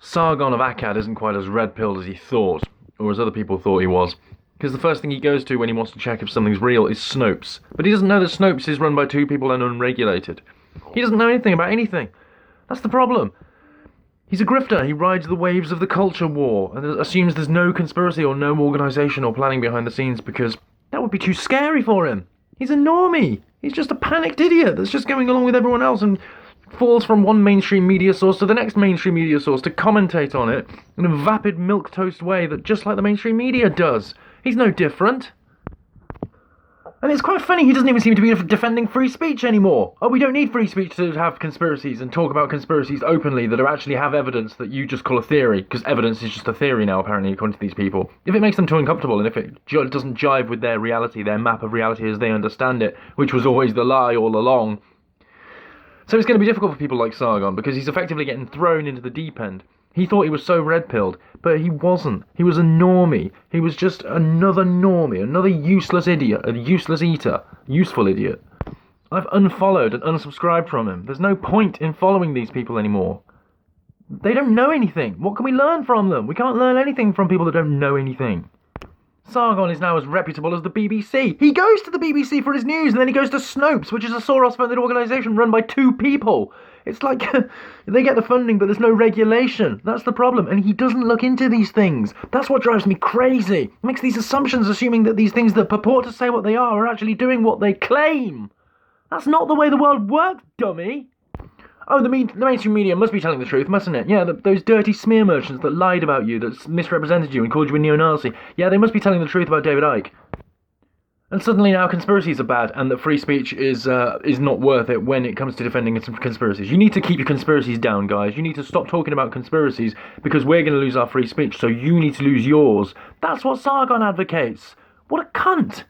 Sargon of Akkad isn't quite as red-pilled as he thought, or as other people thought he was. Because the first thing he goes to when he wants to check if something's real is Snopes. But he doesn't know that Snopes is run by two people and unregulated. He doesn't know anything about anything. That's the problem. He's a grifter. He rides the waves of the culture war and assumes there's no conspiracy or no organisation or planning behind the scenes because that would be too scary for him. He's a normie. He's just a panicked idiot that's just going along with everyone else and falls from one mainstream media source to the next mainstream media source to commentate on it in a vapid milquetoast way that just like the mainstream media does. He's no different. And it's quite funny, he doesn't even seem to be defending free speech anymore. Oh, we don't need free speech to have conspiracies and talk about conspiracies openly that actually have evidence that you just call a theory, because evidence is just a theory now, apparently, according to these people. If it makes them too uncomfortable, and if it doesn't jive with their reality, their map of reality as they understand it, which was always the lie all along. So it's going to be difficult for people like Sargon, because he's effectively getting thrown into the deep end. He thought he was so red-pilled, but he wasn't. He was a normie. He was just another normie, another useless idiot, a useless eater, useful idiot. I've unfollowed and unsubscribed from him. There's no point in following these people anymore. They don't know anything. What can we learn from them? We can't learn anything from people that don't know anything. Sargon is now as reputable as the BBC. He goes to the BBC for his news, and then he goes to Snopes, which is a Soros-funded organisation run by two people. It's like, they get the funding, but there's no regulation. That's the problem, and he doesn't look into these things. That's what drives me crazy. He makes these assumptions, assuming that these things that purport to say what they are actually doing what they claim. That's not the way the world works, dummy. Oh, the mainstream media must be telling the truth, mustn't it? Yeah, those dirty smear merchants that lied about you, that misrepresented you and called you a neo-Nazi. Yeah, they must be telling the truth about David Icke. And suddenly now conspiracies are bad, and that free speech is not worth it when it comes to defending conspiracies. You need to keep your conspiracies down, guys. You need to stop talking about conspiracies, because we're going to lose our free speech, so you need to lose yours. That's what Sargon advocates. What a cunt!